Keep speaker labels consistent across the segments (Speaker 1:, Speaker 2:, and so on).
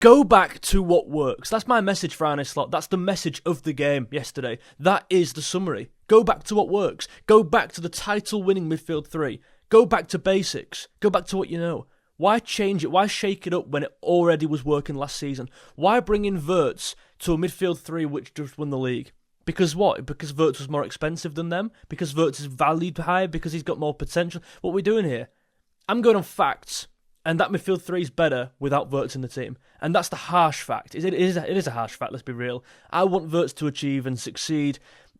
Speaker 1: Go back to what works. That's my message for Arne Slot. That's the message of the game yesterday. That is the summary. Go back to what works. Go back to the title-winning midfield three. Go back to basics. Go back to what you know. Why change it? Why shake it up when it already was working last season? Why bring in Wirtz to a midfield three which just won the league? Because what? Because Wirtz was more expensive than them? Because Wirtz is valued higher? Because he's got more potential? What are we doing here? I'm going on facts. And that midfield three is better without Wirtz in the team. And that's the harsh fact. It is a harsh fact, let's be real. I want Wirtz to achieve and succeed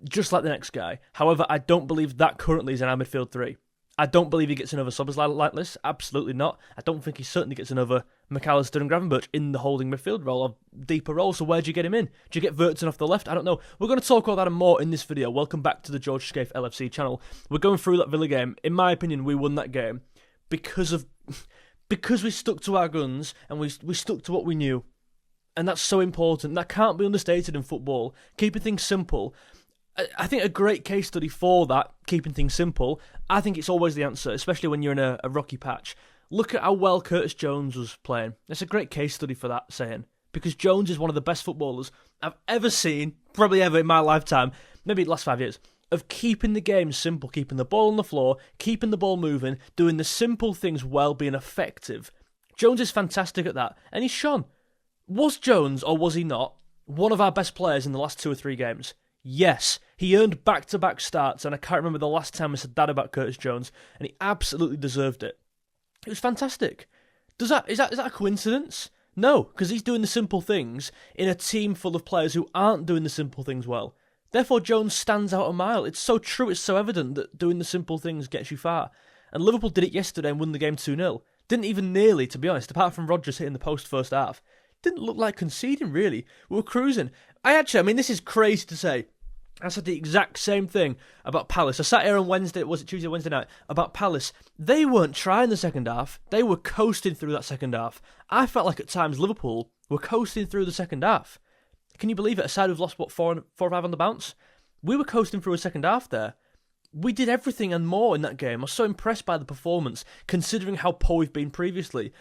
Speaker 1: just like the next guy. However, I don't believe that currently is in our midfield three. I don't believe he gets another Szoboszlai like this. Absolutely not. I don't think he certainly gets another McAllister and Gravenberch in the holding midfield role or deeper role. So where do you get him in? Do you get Wirtz in off the left? I don't know. We're going to talk all that and more in this video. Welcome back to the George Scaife LFC channel. We're going through that Villa game. In my opinion, we won that game because we stuck to our guns and we stuck to what we knew. And that's so important. That can't be understated in football. Keeping things simple. I think a great case study for that, keeping things simple, I think it's always the answer, especially when you're in a rocky patch. Look at how well Curtis Jones was playing. It's a great case study for that saying. Because Jones is one of the best footballers I've ever seen, probably ever in my lifetime, maybe the last 5 years, of keeping the game simple, keeping the ball on the floor, keeping the ball moving, doing the simple things well, being effective. Jones is fantastic at that, and he's shone. Was Jones, or was he not, one of our best players in the last 2 or 3 games? Yes, he earned back-to-back starts, and I can't remember the last time I said that about Curtis Jones, and he absolutely deserved it. It was fantastic. Is that a coincidence? No, because he's doing the simple things in a team full of players who aren't doing the simple things well. Therefore, Jones stands out a mile. It's so true, it's so evident that doing the simple things gets you far. And Liverpool did it yesterday and won the game 2-0. Didn't even nearly, to be honest, apart from Rodgers hitting the post first half. Didn't look like conceding, really. We were cruising. I mean, this is crazy to say. I said the exact same thing about Palace. I sat here on Wednesday, was it Tuesday or Wednesday night, about Palace. They weren't trying the second half. They were coasting through that second half. I felt like at times Liverpool were coasting through the second half. Can you believe it? A side who've lost, 4 or 5 on the bounce? We were coasting through a second half there. We did everything and more in that game. I was so impressed by the performance, considering how poor we've been previously.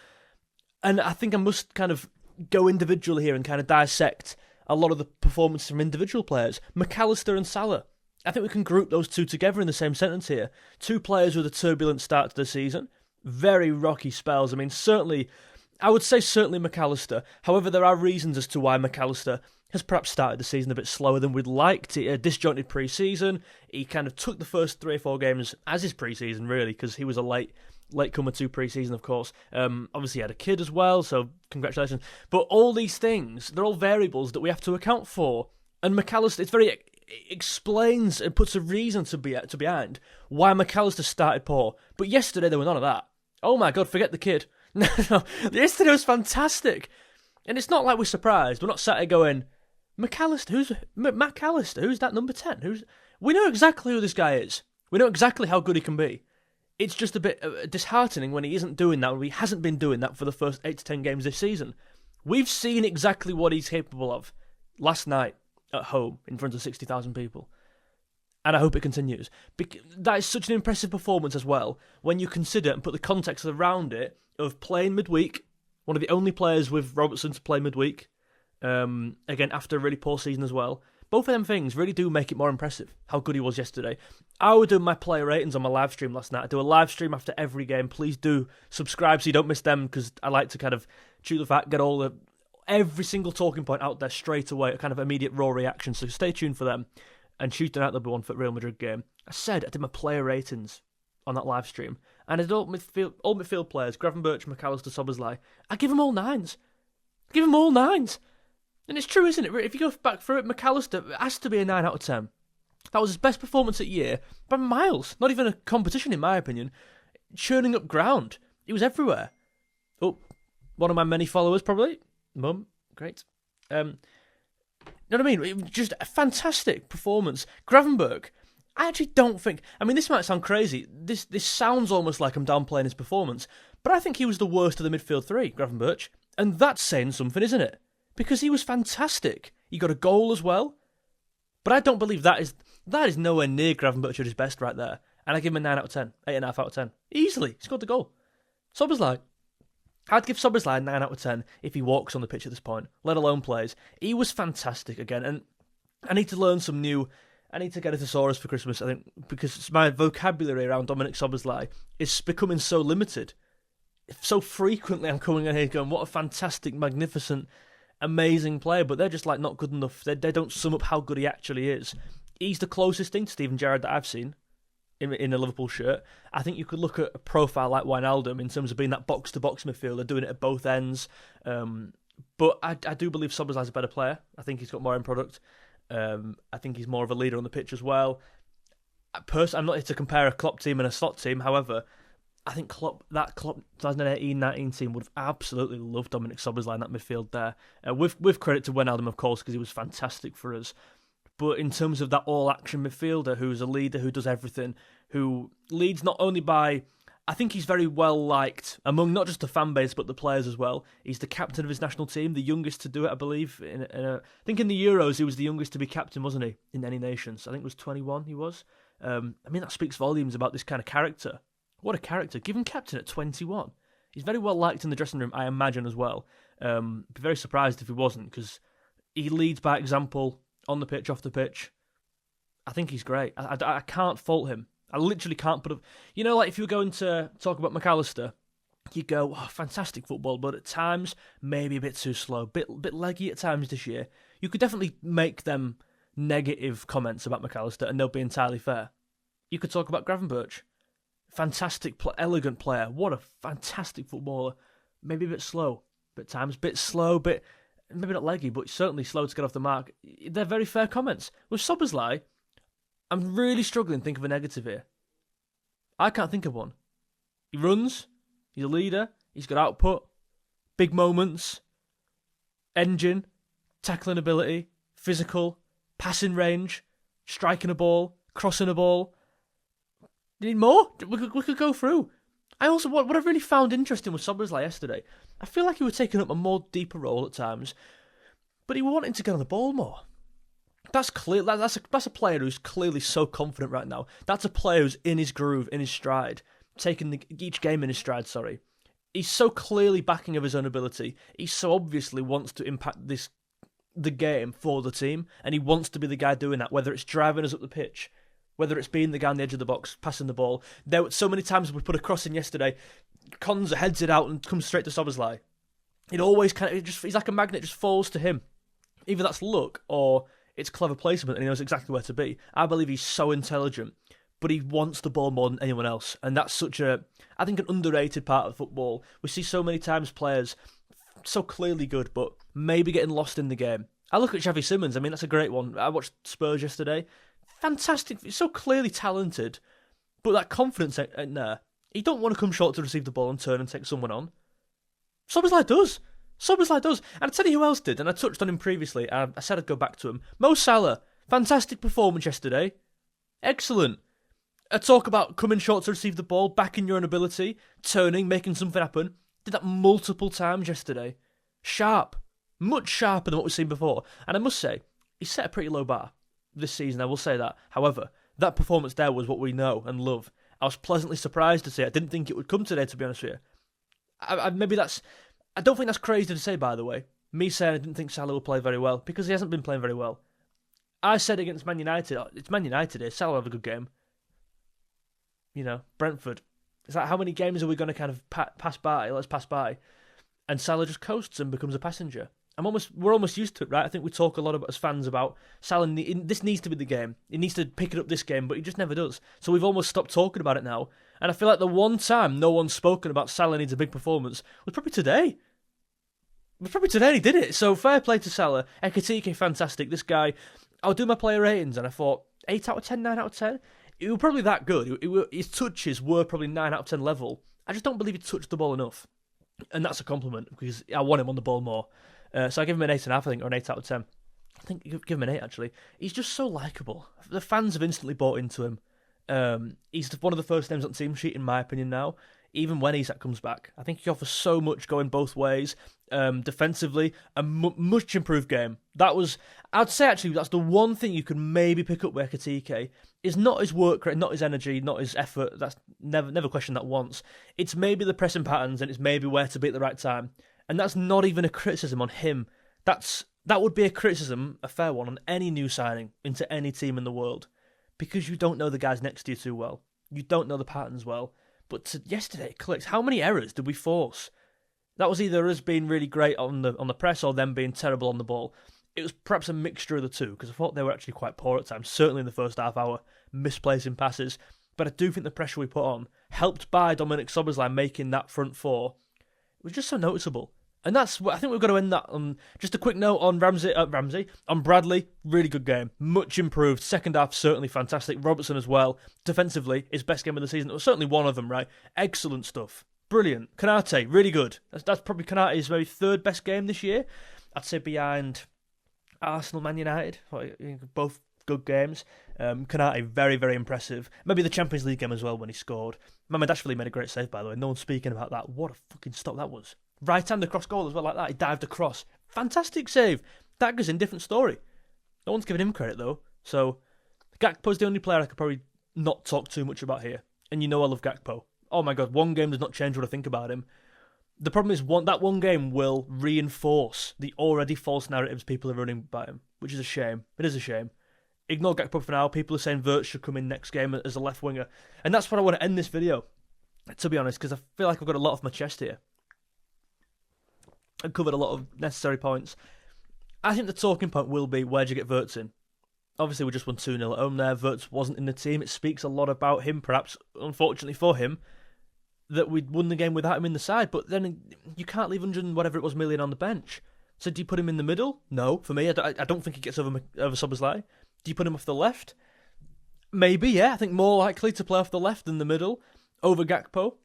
Speaker 1: And I think I must kind of go individually here and kind of dissect a lot of the performances from individual players. McAllister and Salah. I think we can group those two together in the same sentence here. 2 players with a turbulent start to the season. Very rocky spells. I mean, I would say certainly McAllister. However, there are reasons as to why McAllister has perhaps started the season a bit slower than we'd liked. A disjointed pre-season. He kind of took the first 3 or 4 games as his pre-season, really, because he was a latecomer to pre-season, of course. Obviously, he had a kid as well, so congratulations. But all these things, they're all variables that we have to account for. And McAllister, explains and puts a reason to behind why McAllister started poor. But yesterday, there was none of that. Oh my God, forget the kid. No, yesterday was fantastic. And it's not like we're surprised. We're not sat here going, McAllister, who's that number 10? We know exactly who this guy is. We know exactly how good he can be. It's just a bit disheartening when he isn't doing that, when he hasn't been doing that for the first 8 to 10 games this season. We've seen exactly what he's capable of last night at home in front of 60,000 people. And I hope it continues. That is such an impressive performance as well, when you consider and put the context around it of playing midweek, one of the only players with Robertson to play midweek, again, after a really poor season as well. Both of them things really do make it more impressive, how good he was yesterday. I was doing my player ratings on my live stream last night. I do a live stream after every game. Please do subscribe so you don't miss them, because I like to kind of chew the fat, get every single talking point out there straight away, a kind of immediate raw reaction. So stay tuned for them. And Tuesday night there'll be one for Real Madrid game. I did my player ratings on that live stream. And I did all midfield players, Gravenberch, McAllister, Szoboszlai. I give them all 9s. And it's true, isn't it? If you go back through it, McAllister has to be a 9 out of 10. That was his best performance at year by miles. Not even a competition, in my opinion. Churning up ground. He was everywhere. Oh, one of my many followers, probably. Mum, great. You know what I mean? It was just a fantastic performance. Gravenberch, I actually don't think... I mean, this might sound crazy. This sounds almost like I'm downplaying his performance. But I think he was the worst of the midfield 3, Gravenberch. And that's saying something, isn't it? Because he was fantastic. He got a goal as well. But I don't believe that is nowhere near Gravenberch at his best right there. And I give him a 9 out of 10. 8.5 out of 10. Easily. He scored the goal. Szoboszlai. I'd give Szoboszlai a 9 out of 10 if he walks on the pitch at this point, let alone plays. He was fantastic again, and I need to learn some new... I need to get a thesaurus for Christmas, I think, because my vocabulary around Dominik Szoboszlai is becoming so limited. So frequently I'm coming in here going, what a fantastic, magnificent, amazing player, but they're just like not good enough. They don't sum up how good he actually is. He's the closest thing to Steven Gerrard that I've seen in a Liverpool shirt. I think you could look at a profile like Wijnaldum in terms of being that box-to-box midfielder, doing it at both ends. But I do believe Szoboszlai's a better player. I think he's got more end product. I think he's more of a leader on the pitch as well. I'm not here to compare a Klopp team and a Slot team, however... I think Klopp 2018-19 team would have absolutely loved Dominik Szoboszlai in that midfield there. With credit to Wijnaldum, of course, because he was fantastic for us. But in terms of that all-action midfielder who's a leader, who does everything, who leads not only by... I think he's very well liked among not just the fan base, but the players as well. He's the captain of his national team, the youngest to do it, I believe. I think in the Euros, he was the youngest to be captain, wasn't he, in any nations? I think it was 21 he was. That speaks volumes about this kind of character. What a character. Given captain at 21. He's very well liked in the dressing room, I imagine, as well. Be very surprised if he wasn't, because he leads by example on the pitch, off the pitch. I think he's great. I can't fault him. I literally can't put a... You know, like if you were going to talk about McAllister, you go, oh, fantastic football, but at times, maybe a bit too slow, bit leggy at times this year. You could definitely make them negative comments about McAllister, and they'll be entirely fair. You could talk about Gravenberch. Fantastic, elegant player. What a fantastic footballer. Maybe a bit slow. At times, bit slow, maybe not leggy, but certainly slow to get off the mark. They're very fair comments. With Szoboszlai, I'm really struggling to think of a negative here. I can't think of one. He runs. He's a leader. He's got output. Big moments. Engine. Tackling ability. Physical. Passing range. Striking a ball. Crossing a ball. You need more? We could go through. I also, what I really found interesting with Szoboszlai yesterday, I feel like he was taking up a more deeper role at times, but he wanted to get on the ball more. That's clear. That's a player who's clearly so confident right now. That's a player who's in his groove, in his stride, taking each game in his stride, sorry. He's so clearly backing of his own ability. He so obviously wants to impact the game for the team, and he wants to be the guy doing that, whether it's driving us up the pitch, whether it's being the guy on the edge of the box, passing the ball. There were so many times we put a cross in yesterday, Konza heads it out and comes straight to Szoboszlai. It always he's like a magnet, just falls to him. Either that's luck or it's clever placement and he knows exactly where to be. I believe he's so intelligent, but he wants the ball more than anyone else. And that's such an underrated part of football. We see so many times players so clearly good, but maybe getting lost in the game. I look at Xavi Simons, that's a great one. I watched Spurs yesterday. Fantastic, he's so clearly talented, but that confidence ain't there. He don't want to come short to receive the ball and turn and take someone on. Szoboszlai does. And I tell you who else did, and I touched on him previously, and I said I'd go back to him. Mo Salah, fantastic performance yesterday. Excellent. A talk about coming short to receive the ball, backing your own ability, turning, making something happen. Did that multiple times yesterday. Sharp. Much sharper than what we've seen before. And I must say, he set a pretty low bar this season, I will say that. However, that performance there was what we know and love. I was pleasantly surprised to see it. I didn't think it would come today, to be honest with you. I don't think that's crazy to say, by the way. Me saying I didn't think Salah will play very well, because he hasn't been playing very well. I said against Man United, it's Man United here, Salah will have a good game. Brentford. It's like, how many games are we going to kind of pass by? Let's pass by. And Salah just coasts and becomes a passenger. We're almost used to it, right? I think we talk a lot about as fans about Salah. This needs to be the game. He needs to pick it up this game, but he just never does. So we've almost stopped talking about it now. And I feel like the one time no one's spoken about Salah needs a big performance was probably today. And he did it. So fair play to Salah. Ekitike, fantastic. This guy, I'll do my player ratings, and I thought 8 out of 10, 9 out of 10. It was probably that good. His touches were probably 9 out of 10 level. I just don't believe he touched the ball enough. And that's a compliment, because I want him on the ball more. So I give him an 8.5, I think, or an 8 out of 10. I think you give him an 8, actually. He's just so likeable. The fans have instantly bought into him. He's one of the first names on the team sheet, in my opinion, now. Even when Isak comes back. I think he offers so much going both ways. Defensively, a much improved game. I'd say actually, that's the one thing you can maybe pick up with Ekitike, is not his work rate, not his energy, not his effort. That's never questioned that once. It's maybe the pressing patterns, and it's maybe where to be at the right time. And that's not even a criticism on him. That would be a criticism, a fair one, on any new signing into any team in the world, because you don't know the guys next to you too well. You don't know the patterns well. But yesterday, it clicks. How many errors did we force? That was either us being really great on the press or them being terrible on the ball. It was perhaps a mixture of the two, because I thought they were actually quite poor at times, certainly in the first half hour, misplacing passes. But I do think the pressure we put on, helped by Dominic Szoboszlai making that front four, it was just so noticeable. And that's what I think we've got to end that on. Just a quick note on on Bradley, really good game, much improved. Second half, certainly fantastic. Robertson as well, defensively, his best game of the season. It was certainly one of them, right? Excellent stuff. Brilliant. Konate, really good. That's probably Konate's maybe third best game this year. I'd say behind Arsenal, Man United, both good games. Konate, very, very impressive. Maybe the Champions League game as well when he scored. Mamardashvili made a great save, by the way. No one's speaking about that. What a fucking stop that was. Right-hand across goal as well, like that. He dived across. Fantastic save. That goes in, different story. No one's giving him credit, though. So, Gakpo's the only player I could probably not talk too much about here. And you know I love Gakpo. Oh my God, one game does not change what I think about him. The problem is that one game will reinforce the already false narratives people are running about him, which is a shame. It is a shame. Ignore Gakpo for now. People are saying Wirtz should come in next game as a left winger. And that's what I want to end this video, to be honest, because I feel like I've got a lot off my chest here. I've covered a lot of necessary points. I think the talking point will be, where'd you get Wirtz in? Obviously, we just won 2-0 at home there. Wirtz wasn't in the team. It speaks a lot about him, perhaps, unfortunately for him, that we'd won the game without him in the side. But then you can't leave 100 and whatever it was million on the bench. So do you put him in the middle? No, for me. I don't think he gets over Szoboszlai. Do you put him off the left? Maybe, yeah. I think more likely to play off the left than the middle over Gakpo.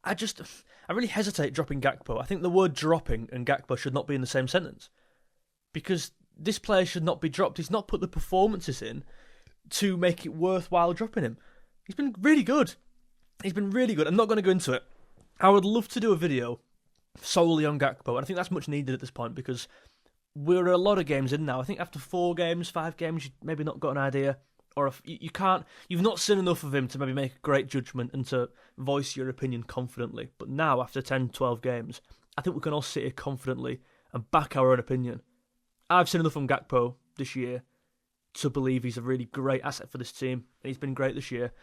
Speaker 1: I really hesitate dropping Gakpo. I think the word dropping and Gakpo should not be in the same sentence. Because this player should not be dropped. He's not put the performances in to make it worthwhile dropping him. He's been really good. He's been really good. I'm not going to go into it. I would love to do a video solely on Gakpo. And I think that's much needed at this point because we're a lot of games in now. I think after 4 games, 5 games, you've maybe not got an idea. Or if you've not seen enough of him to maybe make a great judgment and to voice your opinion confidently. But now, after 10, 12 games, I think we can all sit here confidently and back our own opinion. I've seen enough from Gakpo this year to believe he's a really great asset for this team. And he's been great this year.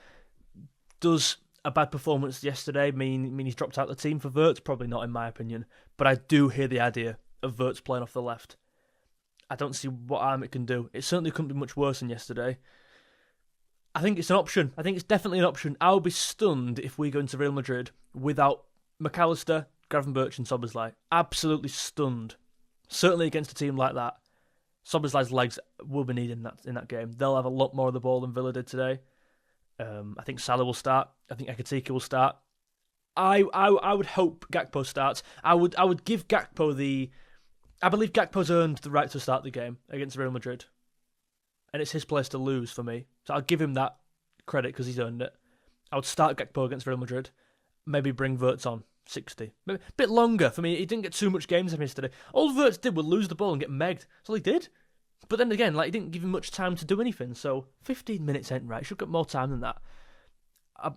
Speaker 1: Does a bad performance yesterday mean he's dropped out of the team for Wirtz? Probably not, in my opinion. But I do hear the idea of Wirtz playing off the left. I don't see what harm it can do. It certainly couldn't be much worse than yesterday. I think it's an option. I think it's definitely an option. I'll be stunned if we go into Real Madrid without McAllister, Gravenberch and Szoboszlai. Absolutely stunned. Certainly against a team like that. Szoboszlai's legs will be needed in that game. They'll have a lot more of the ball than Villa did today. I think Salah will start. I think Ekitike will start. I would hope Gakpo starts. I would give Gakpo I believe Gakpo's earned the right to start the game against Real Madrid. And it's his place to lose for me. So I'll give him that credit because he's earned it. I would start Gakpo against Real Madrid. Maybe bring Wirtz on 60. Maybe a bit longer for me. He didn't get too much games yesterday. All Wirtz did was lose the ball and get megged. That's all he did. But then again, he didn't give him much time to do anything. So 15 minutes ain't right. He should have got more time than that.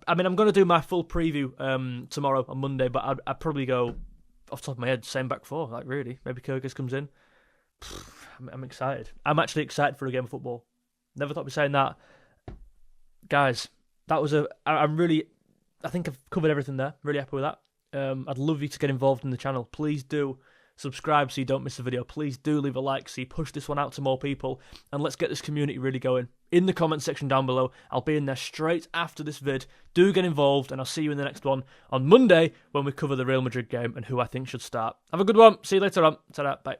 Speaker 1: I mean, I'm going to do my full preview tomorrow on Monday, but I'd probably go off the top of my head, same back four. Really. Maybe Kyrgyz comes in. I'm excited. I'm actually excited for a game of football. Never thought I'd be saying that. Guys, that was I think I've covered everything there. Really happy with that. I'd love you to get involved in the channel. Please do subscribe so you don't miss a video. Please do leave a like so you push this one out to more people. And let's get this community really going. In the comment section down below, I'll be in there straight after this vid. Do get involved and I'll see you in the next one on Monday when we cover the Real Madrid game and who I think should start. Have a good one. See you later on. Ta-da. Bye.